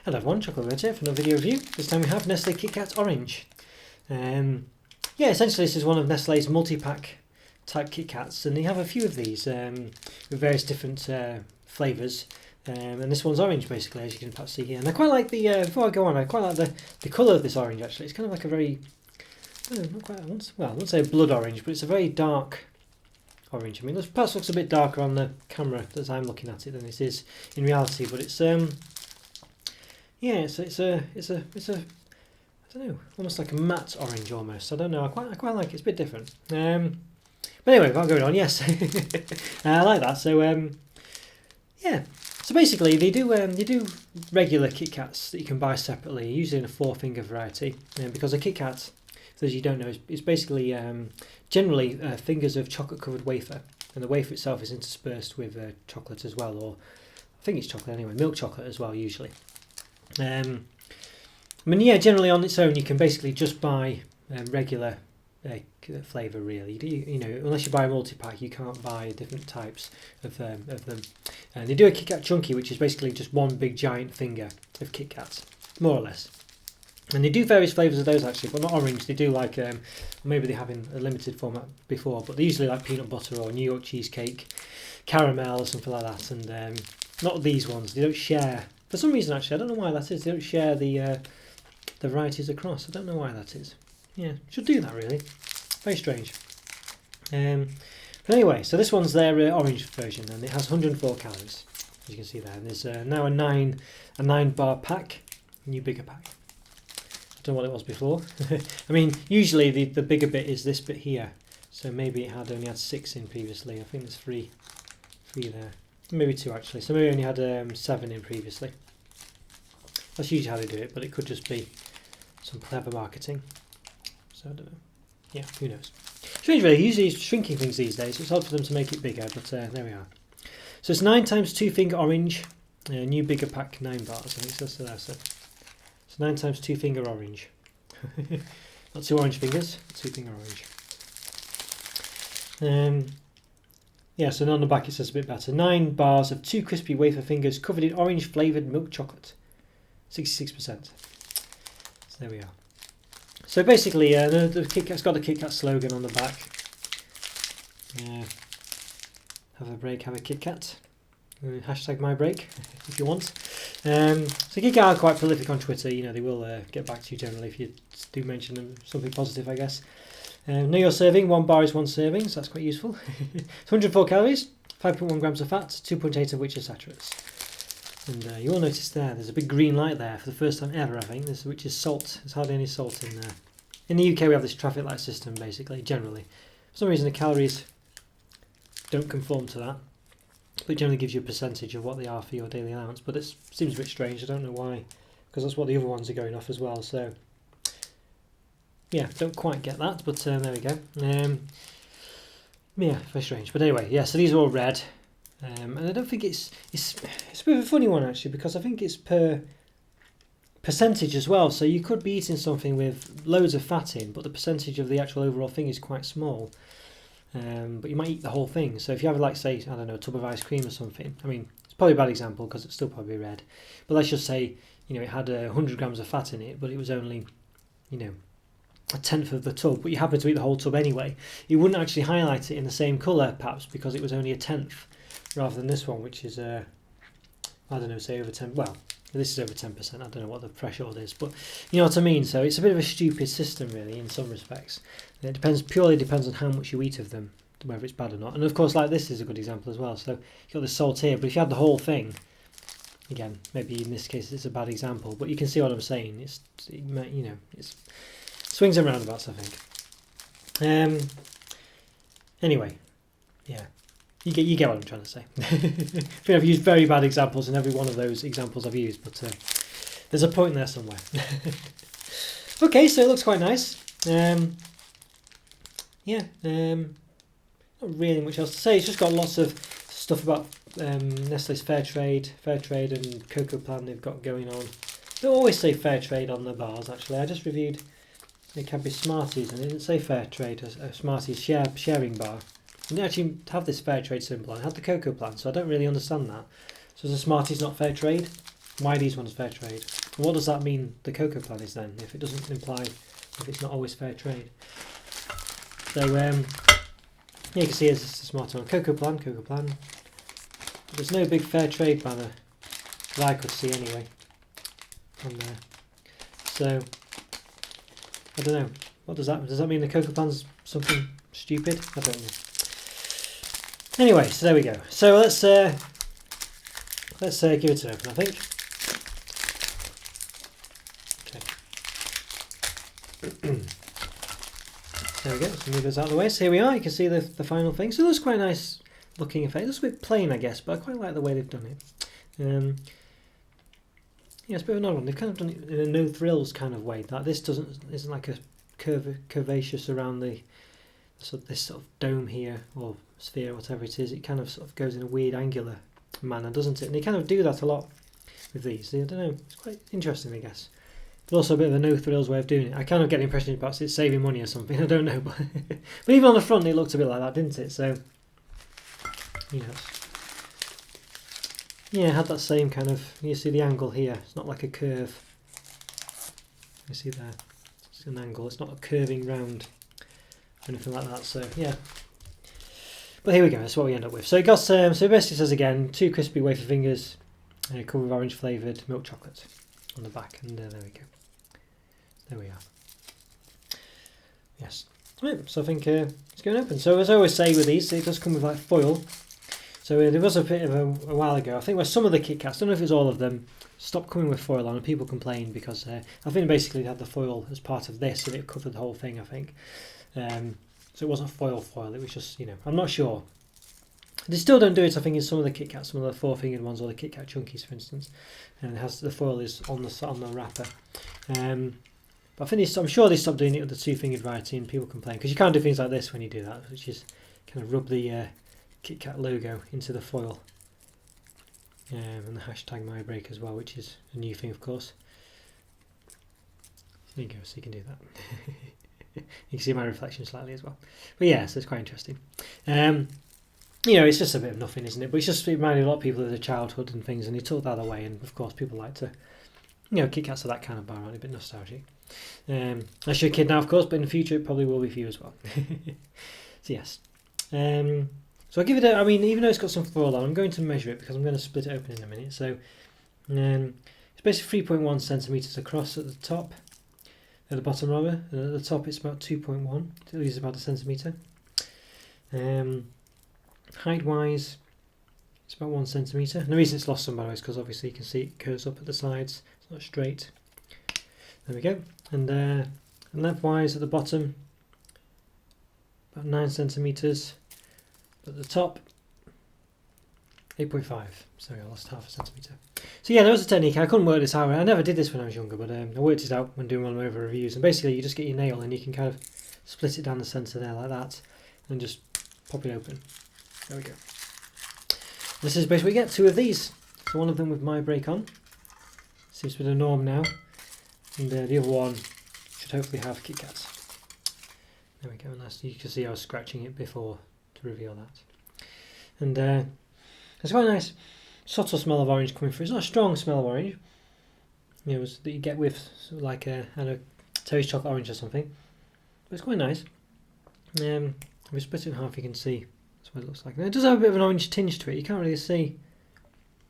Hello everyone, Chocolo Roberto here for another video review. This time we have Nestlé KitKat Orange. Yeah, essentially this is one of Nestlé's multi-pack type KitKats, and they have a few of these with various different flavours. And this one's orange basically, as you can perhaps see here. And I quite like the, before I go on, I quite like the colour of this orange actually. It's kind of like a very, not quite, I wouldn't say a blood orange, but it's a very dark orange. I mean, it perhaps looks a bit darker on the camera as I'm looking at it than it is in reality, but it's yeah, it's a I don't know, almost like a matte orange almost. I don't know. I quite like it. It's a bit different. But anyway, without going on, yes, I like that. So yeah. So basically, they do regular KitKats that you can buy separately, usually in a 4-finger variety. Because a KitKat, for those you don't know, is basically generally fingers of chocolate-covered wafer, and the wafer itself is interspersed with chocolate as well, or I think it's chocolate anyway, milk chocolate as well usually. I mean, yeah, generally on its own you can basically just buy regular flavour really. You know, unless you buy a multi-pack you can't buy different types of them. And they do a KitKat Chunky, which is basically just one big giant finger of KitKats, more or less. And they do various flavours of those actually, but not orange. They do like, maybe they have in a limited format before, but they usually like peanut butter or New York cheesecake, caramel or something like that. And not these ones, they don't share. For some reason actually, I don't know why that is, they don't share the varieties across. I don't know why that is. Yeah, should do that really. Very strange. But anyway, so this one's their orange version, and it has 104 calories, as you can see there. And there's now a 9 bar pack, new bigger pack. I don't know what it was before. I mean, usually the bigger bit is this bit here, so maybe it only had 6 in previously. I think there's 3 there, maybe 2 actually. So maybe it only had 7 in previously. That's usually how they do it, but it could just be some clever marketing. So I don't know. Yeah, who knows? Strange really, usually shrinking things these days, so it's hard for them to make it bigger, but there we are. So it's 9 times 2-finger orange, new bigger pack, 9 bars, I think so there. So 9 times 2-finger orange. Not 2 orange fingers, 2-finger orange. Yeah, so on the back it says a bit better. 9 bars of 2 crispy wafer fingers covered in orange flavoured milk chocolate. 66%. So there we are. So basically, the KitKat's got the KitKat slogan on the back. Have a break, have a KitKat. Hashtag my break, if you want. So KitKat are quite prolific on Twitter. You know, they will get back to you generally if you do mention them, something positive, I guess. Know your serving. 1 bar is 1 serving, so that's quite useful. It's 104 calories, 5.1 grams of fat, 2.8 of which are saturates. And you will notice there's a big green light there for the first time ever, I think, which is salt. There's hardly any salt in there. In the UK we have this traffic light system basically, generally. For some reason the calories don't conform to that, but it generally gives you a percentage of what they are for your daily allowance. But it seems a bit strange, I don't know why, because that's what the other ones are going off as well. So yeah, don't quite get that, but there we go. Yeah, very strange. But anyway, yeah, so these are all red. And I don't think it's a bit of a funny one actually, because I think it's per percentage as well. So you could be eating something with loads of fat in, but the percentage of the actual overall thing is quite small. But you might eat the whole thing. So if you have, like, say, I don't know, a tub of ice cream or something. I mean, it's probably a bad example because it's still probably red. But let's just say, you know, it had 100 grams of fat in it, but it was only, you know, 1/10 of the tub. But you happen to eat the whole tub anyway. You wouldn't actually highlight it in the same colour, perhaps, because it was only 1/10. Rather than this one, which is, I don't know, say over 10, well, this is over 10%, I don't know what the threshold is, but you know what I mean. So it's a bit of a stupid system really in some respects. And it purely depends on how much you eat of them, whether it's bad or not. And of course, like, this is a good example as well. So you've got the salt here, but if you had the whole thing, again, maybe in this case it's a bad example, but you can see what I'm saying. You know, it's swings and roundabouts, I think. Anyway, yeah. You get what I'm trying to say. I think I've used very bad examples in every one of those examples I've used, but there's a point there somewhere. Okay, so it looks quite nice. Yeah, not really much else to say. It's just got lots of stuff about Nestlé's fair trade and cocoa plan they've got going on. They always say fair trade on the bars, actually. I just reviewed the Cadbury Smarties and it didn't say fair trade, a Smarties sharing bar. It didn't actually have this fair trade symbol on. It had the cocoa plant, so I don't really understand that. So is the Smarties not fair trade? why these ones fair trade. And what does that mean the cocoa plan is then, if it doesn't imply if it's not always fair trade? So yeah, you can see it's a smart one. Cocoa plan. There's no big fair trade banner that I could see anyway on there. So I don't know. What does that mean? Does that mean the cocoa plan's something stupid? I don't know. Anyway, so there we go. So let's give it an open, I think. Okay. There we go. Let's move those out of the way. So here we are. You can see the final thing. So it looks quite nice looking effect. It looks a bit plain, I guess, but I quite like the way they've done it. Yeah, it's a bit of an odd one. They've kind of done it in a no thrills kind of way. That this isn't like a curvaceous around this sort of dome here or sphere, whatever it is. It kind of sort of goes in a weird angular manner, doesn't it? And they kind of do that a lot with these. I don't know. It's quite interesting, I guess. But also a bit of a no thrills way of doing it. I kind of get the impression perhaps it's saving money or something. I don't know, but but even on the front it looked a bit like that, didn't it? So you know. Yeah, it had that same kind of, you see the angle here, it's not like a curve. You see there, it's an angle, it's not a curving round or anything like that, so yeah. But here we go, that's what we end up with. So it got, so basically says again, 2 crispy wafer fingers, covered with orange flavoured milk chocolate on the back, and there we go. There we are. Yes. Right, so I think it's going open. So as I always say with these, it does come with like foil. So there was a bit of a while ago, I think where some of the KitKats, I don't know if it's all of them, stopped coming with foil on and people complained because I think basically they had the foil as part of this and it covered the whole thing, I think. So it wasn't foil, it was just, you know, I'm not sure. They still don't do it, I think, in some of the KitKats, some of the 4-fingered ones or the KitKat Chunkies, for instance. And it has the foil is on the wrapper. But I think I'm sure they stopped doing it with the 2-fingered variety and people complain because you can't do things like this when you do that, which is kind of rub the KitKat logo into the foil, and the hashtag MyBreak as well, which is a new thing, of course. There you go, so you can do that. You can see my reflection slightly as well. But yeah, so it's quite interesting. You know, it's just a bit of nothing, isn't it? But it's just reminding a lot of people of their childhood and things, and he took that away. And of course, people like to, you know, KitKats are that kind of bar, aren't they? A bit nostalgic. Unless you're a kid now, of course, but in the future it probably will be for you as well. So yes. So I'll give it a, I mean, even though it's got some foil on, I'm going to measure it because I'm going to split it open in a minute. So it's basically 3.1 centimetres across at the top, at the bottom rather, and at the top it's about 2.1, so it is about a centimetre. Height wise, it's about 1 centimetre. And the reason it's lost some, by the way, is because obviously you can see it curves up at the sides, it's not straight. There we go. And length wise at the bottom, about 9 centimetres. At the top, 8.5, so I lost half a centimetre. So yeah, there was a technique. I couldn't work this out. I never did this when I was younger, but I worked it out when doing one of my other reviews. And basically, you just get your nail and you can kind of split it down the centre there like that, and just pop it open. There we go. This is basically what you get, 2 of these. So one of them with MyBreak on, seems to be the norm now, and the other one should hopefully have KitKats. There we go. And that's, you can see I was scratching it before to reveal that. And it's quite a nice subtle smell of orange coming through. It's not a strong smell of orange, you know, that you get with sort of like a Terry's chocolate orange or something, but it's quite nice. If we split it in half, you can see that's what it looks like. Now, it does have a bit of an orange tinge to it. You can't really see.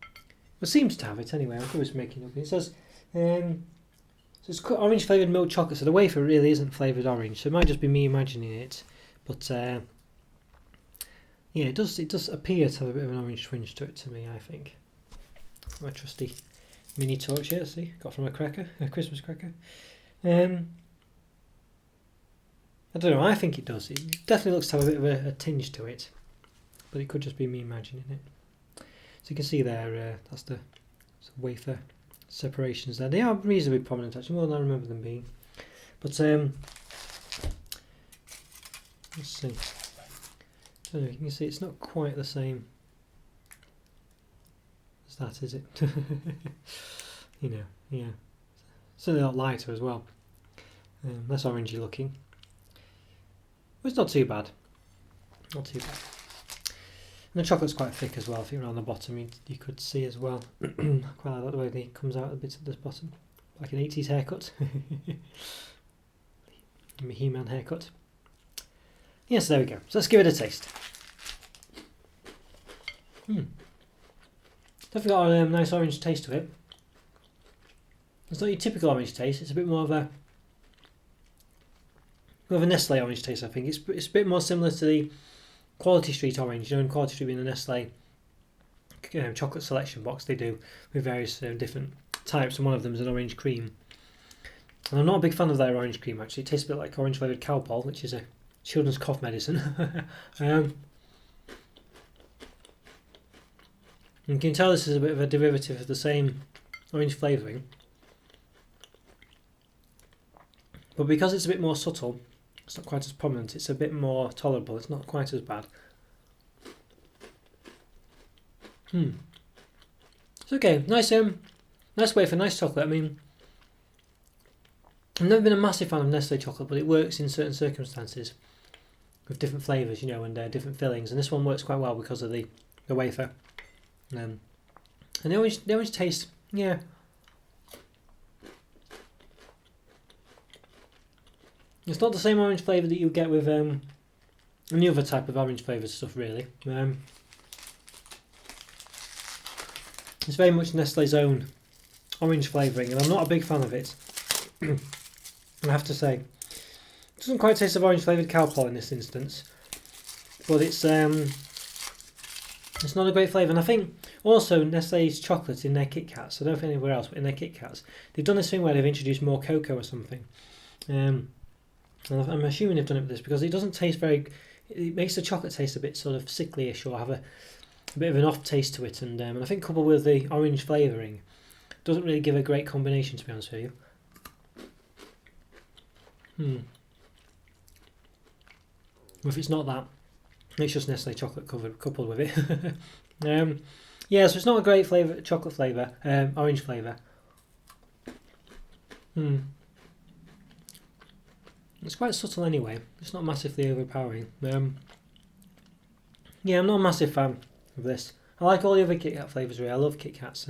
Well, it seems to have it anyway. I'm always making up. It says so it's orange flavoured milk chocolate. So the wafer really isn't flavoured orange. So it might just be me imagining it, but yeah, it does appear to have a bit of an orange twinge to it to me, I think. My trusty mini torch here, see, got from a Christmas cracker. I don't know, I think it does. It definitely looks to have a bit of a tinge to it, but it could just be me imagining it. So you can see there, that's the wafer separations there. They are reasonably prominent actually, more than I remember them being. But let's see. I don't know, you can see it's not quite the same as that, is it? You know, yeah. Certainly a lot lighter as well. Less orangey looking. But it's not too bad. Not too bad. And the chocolate's quite thick as well. If you're around the bottom, you could see as well. Quite like the way it comes out a bit at this bottom, like an 80s haircut. My He-Man haircut. Yes, there we go. So let's give it a taste. Definitely got a nice orange taste to it. It's not your typical orange taste. It's a bit more of a Nestlé orange taste. I think it's a bit more similar to the Quality Street orange. You know, in Quality Street being the Nestlé chocolate selection box they do with various different types, and one of them is an orange cream. And I'm not a big fan of their orange cream actually. It tastes a bit like orange flavoured Calpol, which is a children's cough medicine. You can tell this is a bit of a derivative of the same orange flavouring, but because it's a bit more subtle, it's not quite as prominent. It's a bit more tolerable. It's not quite as bad. It's okay. Nice wafer, nice chocolate. I mean, I've never been a massive fan of Nestlé chocolate, but it works in certain circumstances with different flavours, you know, and different fillings. And this one works quite well because of the wafer. And the orange taste, yeah. It's not the same orange flavour that you get with any other type of orange flavoured stuff, really. It's very much Nestlé's own orange flavouring, and I'm not a big fan of it. I have to say, it doesn't quite taste of orange flavoured Calpol in this instance, but it's not a great flavour. And I think also Nestlé's chocolate in their KitKats, I don't think anywhere else, but in their KitKats, they've done this thing where they've introduced more cocoa or something. And I'm assuming they've done it with this because it doesn't taste very. It makes the chocolate taste a bit sort of sickly-ish or have a bit of an off taste to it, and I think coupled with the orange flavouring, doesn't really give a great combination, to be honest with you. If it's not that, it's just Nestlé chocolate coupled with it. Yeah, so it's not a great flavour, chocolate flavour, orange flavour. It's quite subtle anyway. It's not massively overpowering. Yeah, I'm not a massive fan of this. I like all the other KitKat flavours really. I love KitKats,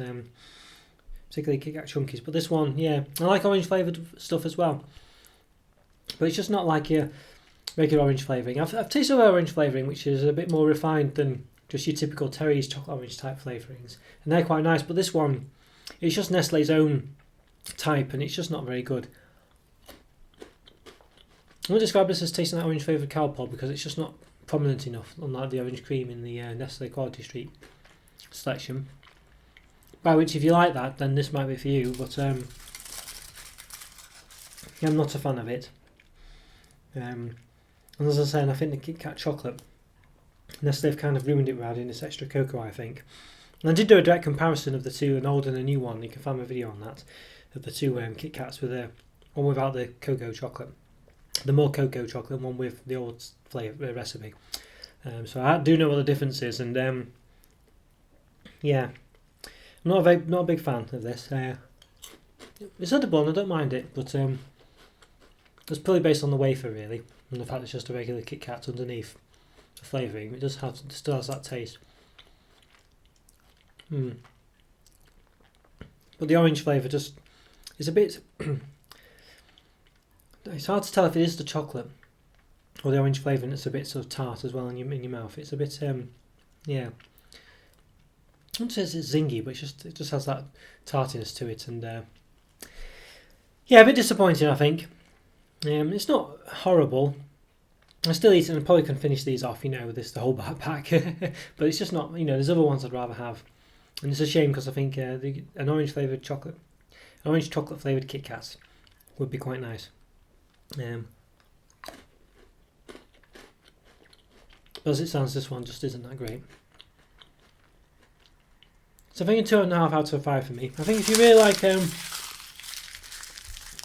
particularly KitKat Chunkies. But this one, yeah, I like orange flavoured stuff as well. But it's just not like your regular orange flavouring. I've tasted orange flavouring, which is a bit more refined than just your typical Terry's chocolate orange type flavourings. And they're quite nice, but this one, it's just Nestlé's own type, and it's just not very good. I wouldn't describe this as tasting that orange flavoured Calpol because it's just not prominent enough, unlike the orange cream in the Nestlé Quality Street selection. By which, if you like that, then this might be for you, but yeah, I'm not a fan of it. And as I was saying, I think the KitKat chocolate, Nestlé have kind of ruined it by adding this extra cocoa, I think. And I did do a direct comparison of the two, an old and a new one. You can find my video on that, of the two KitKats with one without the cocoa chocolate. The more cocoa chocolate, one with the old flavour recipe. So I do know what the difference is, and yeah, I'm not a big fan of this. It's edible and I don't mind it, but it's purely based on the wafer really, and the fact it's just a regular KitKat underneath the flavouring. It still has that taste. But the orange flavour just is a bit. It's hard to tell if it is the chocolate or the orange flavour, and it's a bit sort of tart as well in your mouth. It's a bit yeah. I wouldn't say it's zingy, but it just has that tartiness to it, and yeah, a bit disappointing I think. It's not horrible. I still eat it and I probably can finish these off, you know, with the whole backpack. But it's just not, you know, there's other ones I'd rather have, and it's a shame because I think an orange chocolate flavoured KitKat would be quite nice. But as it sounds, this one just isn't that great. So I think a 2.5 out of 5 for me. I think if you really like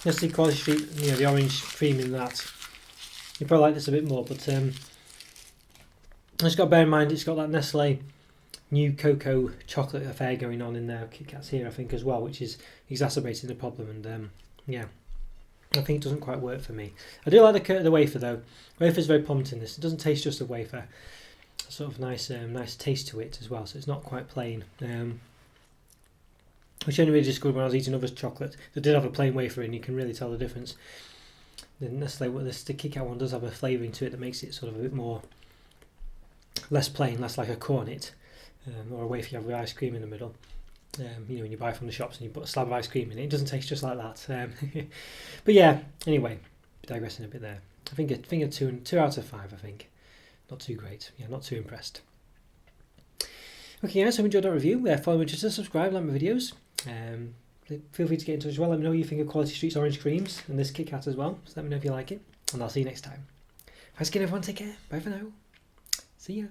Nestlé Quality Street, you know, the orange cream in that, you probably like this a bit more. But just got to bear in mind it's got that Nestlé new cocoa chocolate affair going on in there. KitKats here, I think, as well, which is exacerbating the problem. And yeah, I think it doesn't quite work for me. I do like the wafer though. The wafer is very prominent in this. It doesn't taste just of wafer. a sort of nice taste to it as well. So it's not quite plain. Which only really just good when I was eating other chocolate that did have a plain wafer in. You can really tell the difference. The Nestlé, the KitKat one does have a flavouring to it that makes it sort of a bit more less plain, less like a cornet, or a wafer you have with ice cream in the middle. You know, when you buy from the shops and you put a slab of ice cream in it, it doesn't taste just like that. But yeah, anyway, digressing a bit there. I think a 2 out of 5. I think not too great. Yeah, not too impressed. Okay, guys, so I enjoyed that review. Follow me, just to subscribe, like my videos. Feel free to get in touch as well. Let me know what you think of Quality Street's orange creams and this KitKat as well. So let me know if you like it, and I'll see you next time. Thanks again, everyone. Take care. Bye for now. See ya.